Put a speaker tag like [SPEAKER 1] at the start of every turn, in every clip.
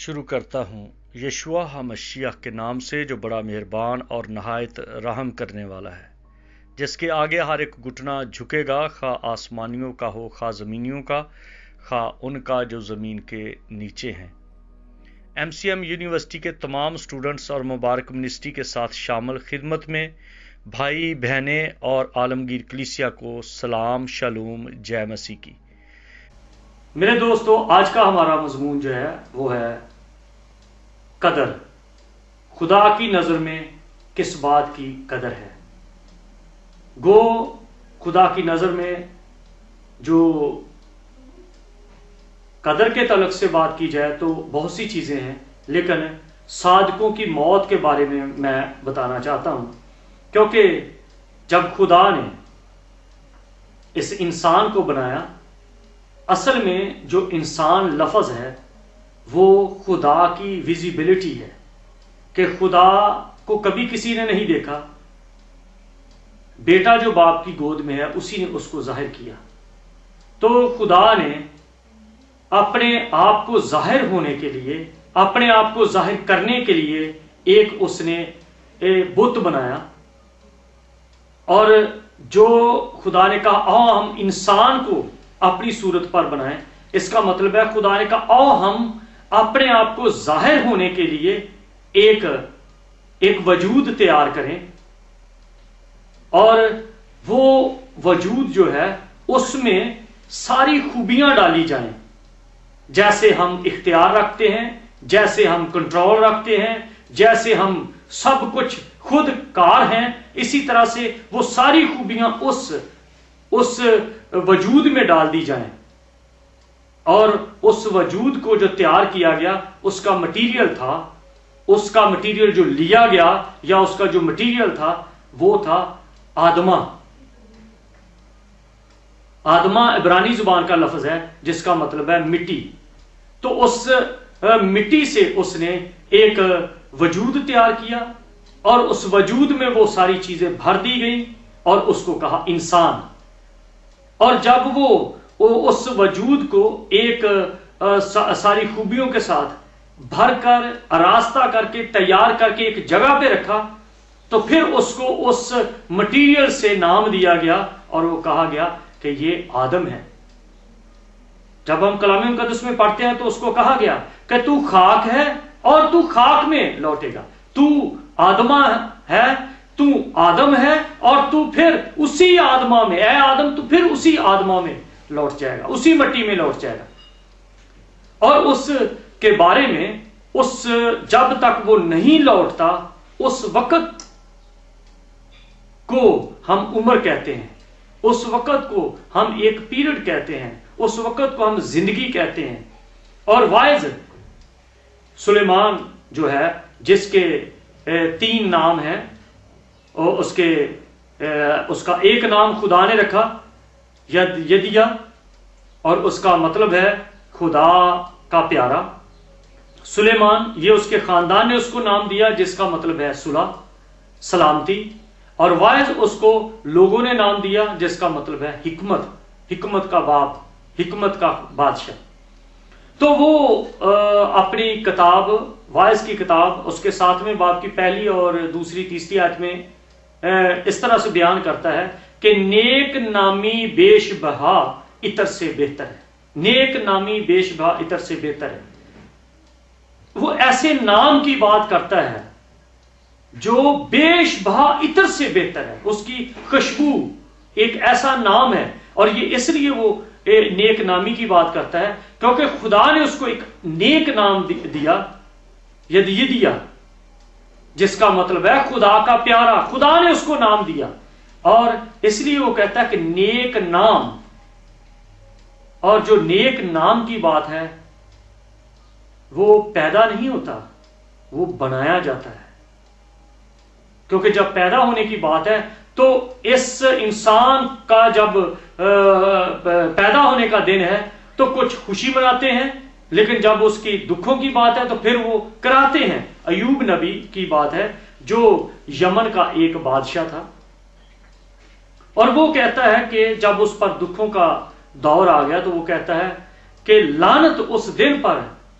[SPEAKER 1] شروع کرتا ہوں یشوع مسیح کے نام سے جو بڑا مہربان اور نہایت رحم کرنے والا ہے، جس کے آگے ہر ایک گھٹنا جھکے گا، خواہ آسمانیوں کا ہو خواہ زمینیوں کا، خواہ ان کا جو زمین کے نیچے ہیں۔ MCM یونیورسٹی کے تمام اسٹوڈنٹس اور مبارک منسٹری کے ساتھ شامل خدمت میں بھائی بہنیں اور عالمگیر کلیسیا کو سلام، شالوم، جے مسیح کی۔ میرے دوستو، آج کا ہمارا مضمون جو ہے وہ ہے قدر۔ خدا کی نظر میں کس بات کی قدر ہے؟ گو خدا کی نظر میں جو قدر کے تعلق سے بات کی جائے تو بہت سی چیزیں ہیں، لیکن صادقوں کی موت کے بارے میں بتانا چاہتا ہوں، کیونکہ جب خدا نے اس انسان کو بنایا، اصل میں جو انسان لفظ ہے وہ خدا کی ویزیبلٹی ہے، کہ خدا کو کبھی کسی نے نہیں دیکھا، بیٹا جو باپ کی گود میں ہے اسی نے اس کو ظاہر کیا۔ تو خدا نے اپنے آپ کو ظاہر ہونے کے لیے، اپنے آپ کو ظاہر کرنے کے لیے ایک اس نے بت بنایا، اور جو خدا نے کہا آؤ ہم انسان کو اپنی صورت پر بنائیں، اس کا مطلب ہے خدا نے کہا آؤ ہم اپنے آپ کو ظاہر ہونے کے لیے ایک وجود تیار کریں، اور وہ وجود جو ہے اس میں ساری خوبیاں ڈالی جائیں، جیسے ہم اختیار رکھتے ہیں، جیسے ہم کنٹرول رکھتے ہیں، جیسے ہم سب کچھ خود کار ہیں، اسی طرح سے وہ ساری خوبیاں اس وجود میں ڈال دی جائیں۔ اور اس وجود کو جو تیار کیا گیا، اس کا مٹیریل تھا، اس کا مٹیریل جو لیا گیا یا اس کا جو مٹیریل تھا وہ تھا آدمہ۔ آدمہ عبرانی زبان کا لفظ ہے جس کا مطلب ہے مٹی۔ تو اس مٹی سے اس نے ایک وجود تیار کیا، اور اس وجود میں وہ ساری چیزیں بھر دی گئیں، اور اس کو کہا انسان۔ اور جب وہ اس وجود کو ایک ساری خوبیوں کے ساتھ بھر کر، آراستہ کر کے، تیار کر کے ایک جگہ پہ رکھا، تو پھر اس کو اس مٹیریل سے نام دیا گیا، اور وہ کہا گیا کہ یہ آدم ہے۔ جب ہم کلام مقدس میں پڑھتے ہیں تو اس کو کہا گیا کہ تو خاک ہے اور تو خاک میں لوٹے گا، تو آدمہ ہے، تو آدم ہے، اور تو پھر اسی آدمہ میں، اے آدم تو پھر اسی آدمہ میں لوٹ جائے گا، اسی مٹی میں لوٹ جائے گا۔ اور اس کے بارے میں جب تک وہ نہیں لوٹتا، اس وقت کو ہم عمر کہتے ہیں، اس وقت کو ہم ایک پیریڈ کہتے ہیں، اس وقت کو ہم زندگی کہتے ہیں۔ اور وائز سلیمان جو ہے، جس کے 3 نام ہیں، اور اس کا ایک نام خدا نے رکھا یدیا، اور اس کا مطلب ہے خدا کا پیارا۔ سلیمان، یہ اس کے خاندان نے اس کو نام دیا جس کا مطلب ہے صلح، سلامتی۔ اور وائز اس کو لوگوں نے نام دیا جس کا مطلب ہے حکمت، حکمت کا باپ، حکمت کا بادشاہ۔ تو وہ اپنی کتاب، وائز کی کتاب، اس کے 7ویں باب کی 1 اور 2، 3 آیت میں اس طرح سے بیان کرتا ہے کہ نیک نامی بیش بہا عطر سے بہتر ہے، نیک نامی بیش بہا عطر سے بہتر ہے۔ وہ ایسے نام کی بات کرتا ہے جو بیش بہا عطر سے بہتر ہے، اس کی خوشبو ایک ایسا نام ہے۔ اور یہ اس لیے وہ نیک نامی کی بات کرتا ہے کیونکہ خدا نے اس کو ایک نیک نام دیا، یدیا، جس کا مطلب ہے خدا کا پیارا۔ خدا نے اس کو نام دیا، اور اس لیے وہ کہتا ہے کہ نیک نام۔ اور جو نیک نام کی بات ہے وہ پیدا نہیں ہوتا، وہ بنایا جاتا ہے، کیونکہ جب پیدا ہونے کی بات ہے تو اس انسان کا جب پیدا ہونے کا دن ہے تو کچھ خوشی مناتے ہیں، لیکن جب اس کی دکھوں کی بات ہے تو پھر وہ کراتے ہیں۔ ایوب نبی کی بات ہے جو یمن کا ایک بادشاہ تھا، اور وہ کہتا ہے کہ جب اس پر دکھوں کا دور آ گیا تو وہ کہتا ہے کہ لعنت اس دن پر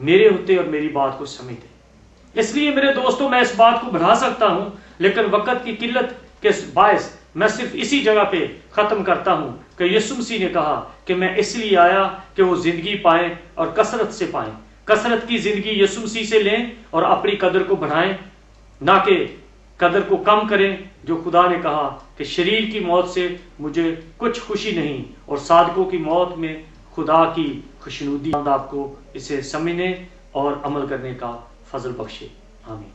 [SPEAKER 1] میرے ہوتے اور میری بات کو سمجھتے۔ اس لیے میرے دوستوں میں اس بات کو بڑھا سکتا ہوں، لیکن وقت کی قلت کے باعث میں صرف اسی جگہ پہ ختم کرتا ہوں کہ یسوع مسیح نے کہا کہ میں اس لیے آیا کہ وہ زندگی پائیں اور کثرت سے پائیں۔ کثرت کی زندگی یسوع مسیح سے لیں اور اپنی قدر کو بڑھائیں، نہ کہ قدر کو کم کریں، جو خدا نے کہا کہ شریر کی موت سے مجھے کچھ خوشی نہیں اور صادقوں کی موت میں خدا کی خوشنودی۔ آپ کو اسے سمجھنے اور عمل کرنے کا فضل بخشے، آمین۔